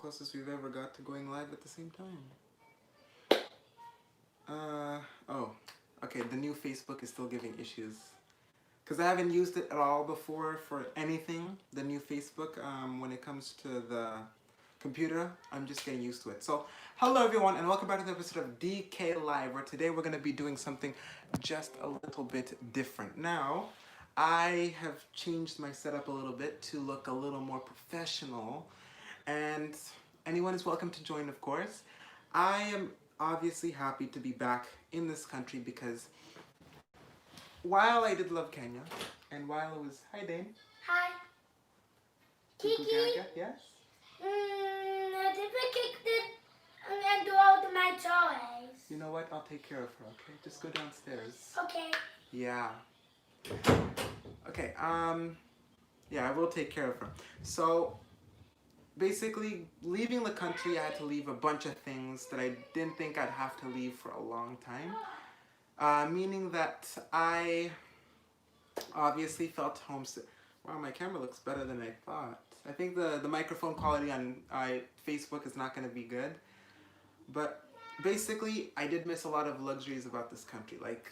closest we've ever got to going live at the same time. Oh, okay, the new Facebook is still giving issues. Because I haven't used it at all before for anything, the new Facebook, when it comes to the computer. I'm just getting used to it. So, hello everyone, and welcome back to the episode of DK Live, where today we're going to be doing something just a little bit different. Now, I have changed my setup a little bit to look a little more professional, and anyone is welcome to join, of course. I am obviously happy to be back in this country because while I did love Kenya, and while it was... Hi, Dane. Hi. Kiki. Kiki. Yes? Did we kick and do all the my toys? You know what? I'll take care of her, okay? Just go downstairs. Okay. Yeah. Okay, yeah, I will take care of her. So, basically, leaving the country, I had to leave a bunch of things that I didn't think I'd have to leave for a long time. Meaning that I obviously felt homesick. Wow, my camera looks better than I thought. I think the microphone quality on Facebook is not going to be good. But basically, I did miss a lot of luxuries about this country. Like,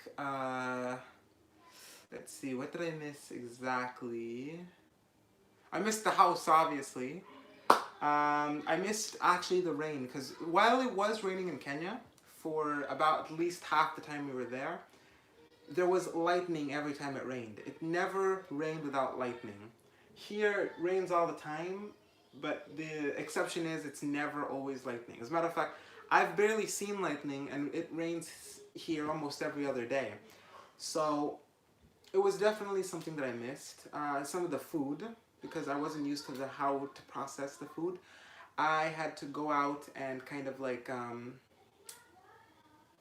let's see, what did I miss exactly? I missed the house, obviously. I missed actually the rain, because while it was raining in Kenya, for about at least half the time we were there was lightning every time it rained. It never rained without lightning. Here, it rains all the time, but the exception is it's never always lightning. As a matter of fact, I've barely seen lightning, and it rains here almost every other day. So, it was definitely something that I missed. Some of the food, because I wasn't used to how to process the food. I had to go out and kind of like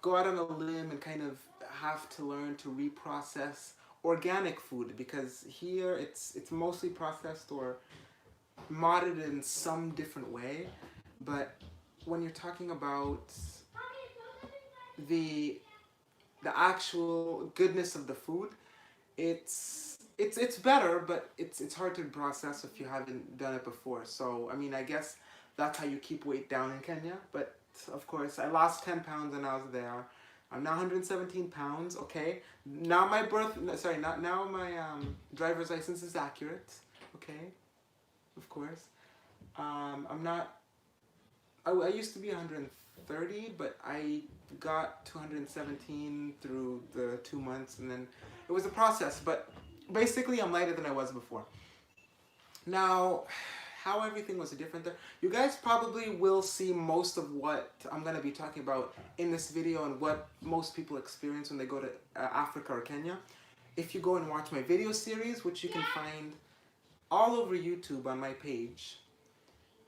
go out on a limb and kind of have to learn to reprocess organic food, because here it's mostly processed or modded in some different way. But when you're talking about the actual goodness of the food, it's better, but it's hard to process if you haven't done it before. So I mean, I guess that's how you keep weight down in Kenya. But of course, I lost 10 pounds when I was there. I'm now 117 pounds. Okay, now my now my driver's license is accurate. Okay, of course. I'm not. I used to be 130, but I got 217 through the 2 months, and then it was a process. But basically, I'm lighter than I was before. Now, how everything was different there. You guys probably will see most of what I'm going to be talking about in this video and what most people experience when they go to Africa or Kenya. If you go and watch my video series, which you can find all over YouTube on my page,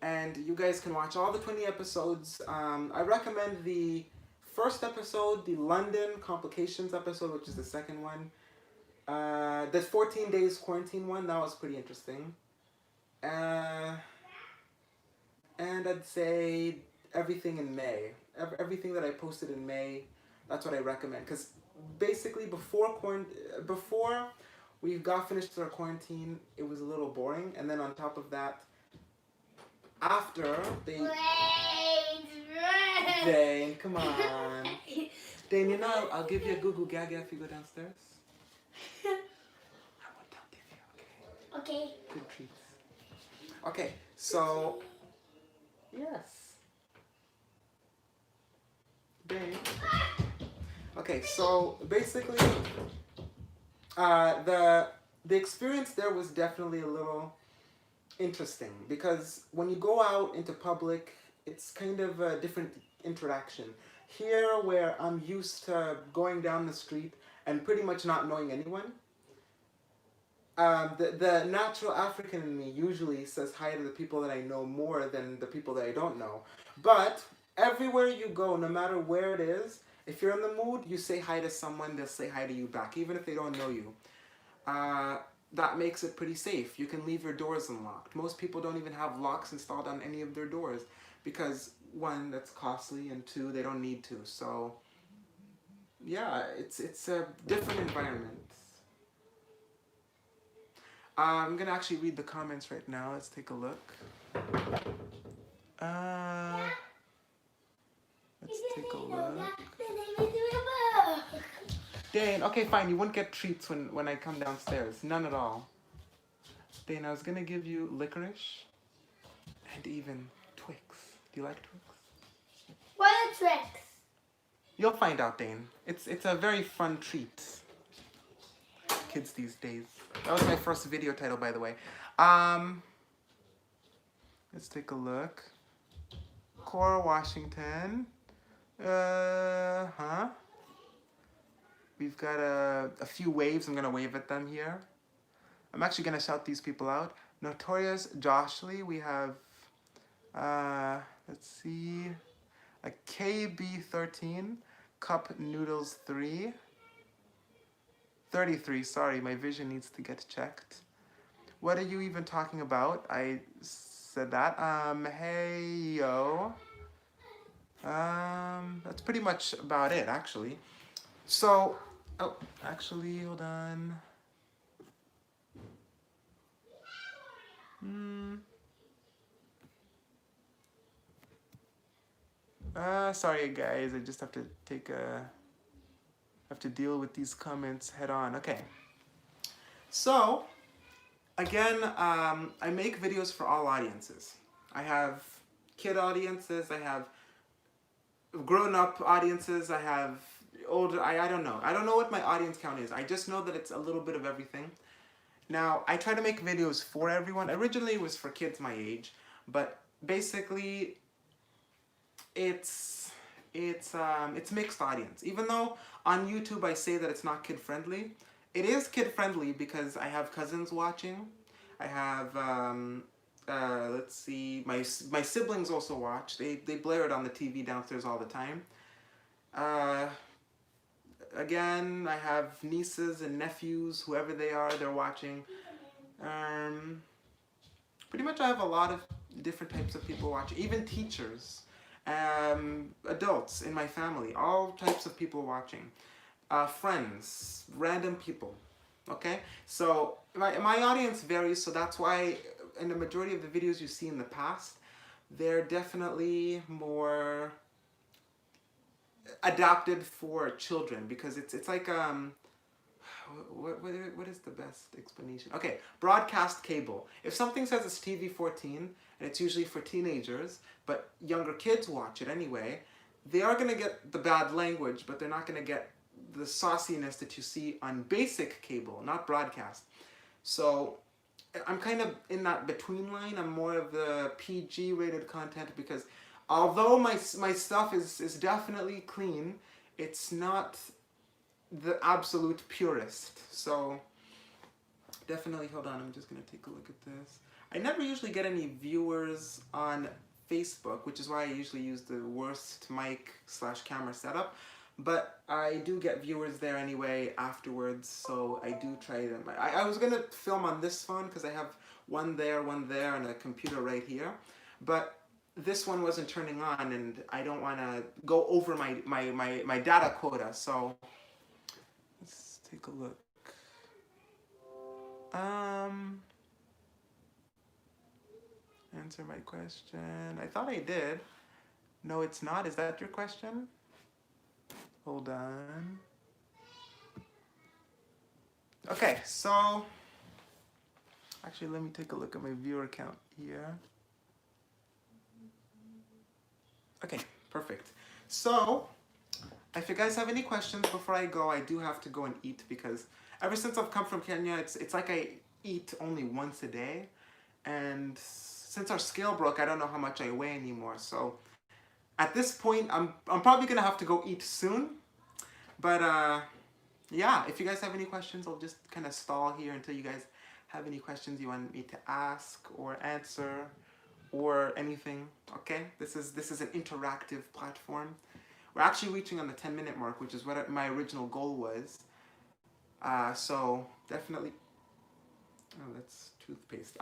and you guys can watch all the 20 episodes. I recommend the first episode, the London Complications episode, which is the second one. The 14 days quarantine one, that was pretty interesting. And I'd say everything in May. Everything that I posted in May, that's what I recommend. Because basically before we got finished with our quarantine, it was a little boring. And then on top of that, after they... Dane, come on. Dane, you know, I'll give you a goo goo gaga if you go downstairs. I won't tell Divya, okay? Okay. Good treats. Okay, so... Yes. Dane. Okay, so basically, the experience there was definitely a little interesting, because when you go out into public, it's kind of a different interaction. Here, where I'm used to going down the street and pretty much not knowing anyone, the natural African in me usually says hi to the people that I know more than the people that I don't know. But everywhere you go, no matter where it is, if you're in the mood, you say hi to someone, they'll say hi to you back, even if they don't know you. That makes it pretty safe. You can leave your doors unlocked. Most people don't even have locks installed on any of their doors because, one, that's costly, and two, they don't need to. So, yeah, it's a different environment. I'm gonna actually read the comments right now. Let's take a look. Uh, let's take a look. Then I made you a book. Dane, okay, fine. You won't get treats when I come downstairs. None at all. Dane, I was gonna give you licorice and even Twix. Do you like Twix? What are tricks? You'll find out, Dane. It's a very fun treat. Kids these days. That was my first video title, by the way. Let's take a look. Cora Washington. We've got a few waves. I'm gonna wave at them here. I'm actually gonna shout these people out. Notorious Joshly. We have, let's see, a KB13, Cup Noodles 3. 33, sorry, my vision needs to get checked. What are you even talking about? I said that. Hey, yo. That's pretty much about it, actually. So, oh, actually, hold on. Sorry guys, I just have to have to deal with these comments head on. Okay. So, again, I make videos for all audiences. I have kid audiences, I have grown-up audiences, I have older, I don't know. I don't know what my audience count is. I just know that it's a little bit of everything. Now, I try to make videos for everyone. Originally, it was for kids my age, but basically, it's mixed audience. Even though on YouTube I say that it's not kid friendly, it is kid friendly because I have cousins watching. I have let's see, my siblings also watch. They blare it on the TV downstairs all the time. Again, I have nieces and nephews, whoever they are, they're watching. Pretty much I have a lot of different types of people watching, even teachers, adults in my family, all types of people watching, friends, random people, okay? So my audience varies, so that's why in the majority of the videos you see in the past, they're definitely more adapted for children because it's like what is the best explanation? Okay, broadcast cable. If something says it's TV-14 and it's usually for teenagers, but younger kids watch it anyway, they are gonna get the bad language, but they're not gonna get the sauciness that you see on basic cable, not broadcast. So I'm kind of in that between line. I'm more of the PG rated content because although my stuff is definitely clean, it's not the absolute purest. So definitely, hold on, I'm just gonna take a look at this. I never usually get any viewers on Facebook, which is why I usually use the worst mic / camera setup. But I do get viewers there anyway afterwards, so I do try them. I was gonna film on this phone because I have one there, and a computer right here. But this one wasn't turning on, and I don't want to go over my data quota, so let's take a look. Answer my question. I thought I did. No, it's not. Is that your question? Hold on. Okay, so actually let me take a look at my viewer count here. Okay, perfect. So, if you guys have any questions before I go, I do have to go and eat because ever since I've come from Kenya, it's like I eat only once a day. And since our scale broke, I don't know how much I weigh anymore. So, at this point, I'm probably gonna have to go eat soon. But yeah, if you guys have any questions, I'll just kind of stall here until you guys have any questions you want me to ask or answer or anything. Okay, this is an interactive platform. We're actually reaching on the 10-minute mark, which is what my original goal was. So definitely. Oh, that's toothpaste.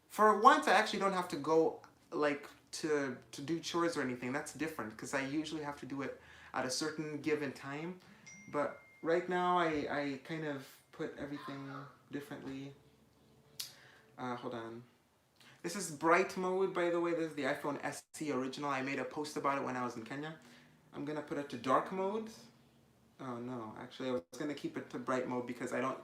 For once, I actually don't have to go like to do chores or anything. That's different because I usually have to do it at a certain given time. But right now, I kind of put everything differently. Hold on. This is bright mode, by the way. This is the iPhone SE original. I made a post about it when I was in Kenya. I'm gonna put it to dark mode. Oh no, actually I was gonna keep it to bright mode because I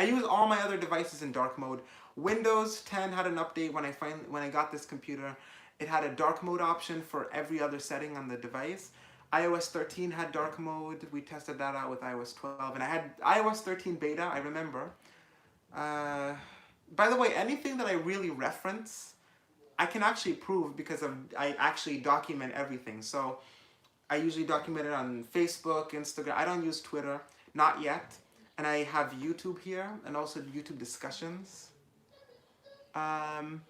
use all my other devices in dark mode. Windows 10 had an update when I got this computer. It had a dark mode option for every other setting on the device. iOS 13 had dark mode. We tested that out with iOS 12, and I had iOS 13 beta. I remember. By the way, anything that I really reference, I can actually prove because I actually document everything. So I usually document it on Facebook, Instagram. I don't use Twitter, not yet. And I have YouTube here and also YouTube discussions. Let's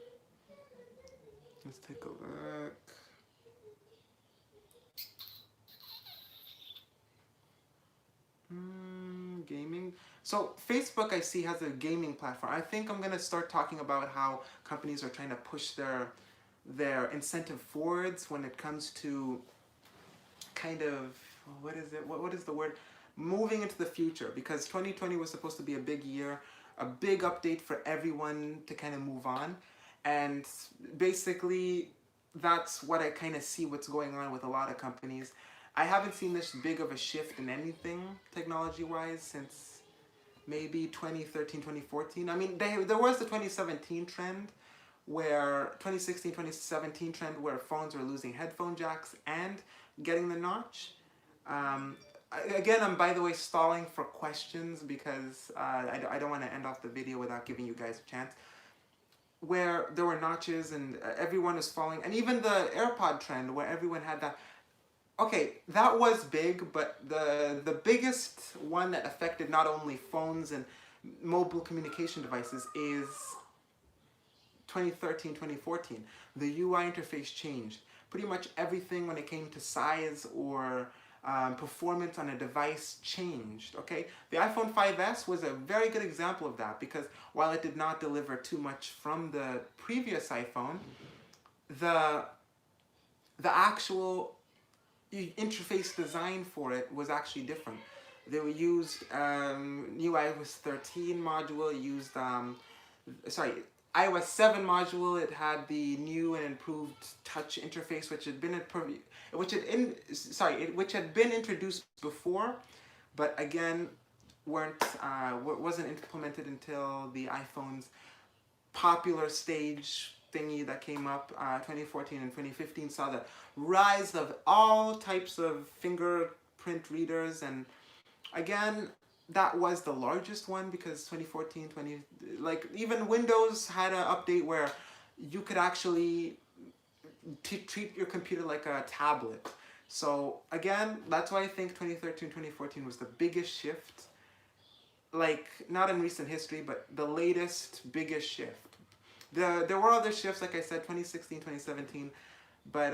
take a look. Gaming. So Facebook, I see, has a gaming platform. I think I'm gonna start talking about how companies are trying to push their incentive forwards when it comes to kind of what is it? What is the word? Moving into the future, because 2020 was supposed to be a big year, a big update for everyone to kind of move on, and basically that's what I kind of see what's going on with a lot of companies. I haven't seen this big of a shift in anything technology-wise since maybe 2013, 2014. I mean, there was the 2017 trend where 2016, 2017 trend where phones are losing headphone jacks and getting the notch. Again, I'm, by the way, stalling for questions because I don't want to end off the video without giving you guys a chance. Where there were notches and everyone was falling, and even the AirPod trend where everyone had that. Okay, that was big, but the biggest one that affected not only phones and mobile communication devices is 2013, 2014. The UI interface changed. Pretty much everything when it came to size or performance on a device changed, okay? The iPhone 5S was a very good example of that because while it did not deliver too much from the previous iPhone, the actual interface design for it was actually different. They were used new iOS 13 module, used iOS 7 module. It had the new and improved touch interface, which had been introduced before, but again wasn't implemented until the iPhone's popular stage thingy that came up 2014 and 2015 saw the rise of all types of fingerprint readers, and again that was the largest one because 2014 even Windows had an update where you could actually treat your computer like a tablet. So again, that's why I think 2013 2014 was the biggest shift, like not in recent history but the latest biggest shift. There were other shifts, like I said, 2016, 2017, but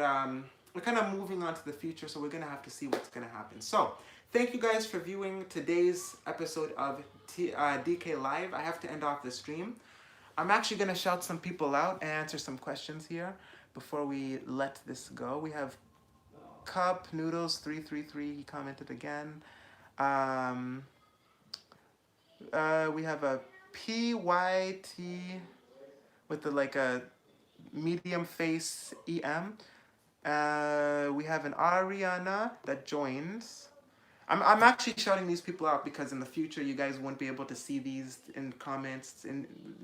we're kind of moving on to the future, so we're going to have to see what's going to happen. So, thank you guys for viewing today's episode of DK Live. I have to end off the stream. I'm actually going to shout some people out and answer some questions here before we let this go. We have Cup Noodles 333, he commented again. We have a PYT with a medium face EM. We have an Ariana that joins. I'm actually shouting these people out because in the future you guys won't be able to see these in comments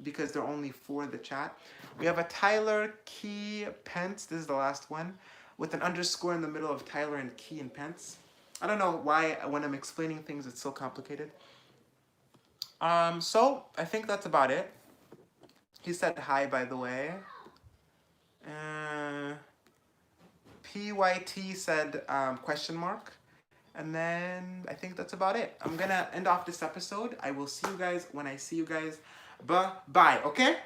because they're only for the chat. We have a Tyler Key Pence, this is the last one, with an underscore in the middle of Tyler and Key and Pence. I don't know why when I'm explaining things it's so complicated. So I think that's about it. He said hi, by the way. PYT said question mark. And then I think that's about it. I'm gonna end off this episode. I will see you guys when I see you guys. Bye-bye, okay?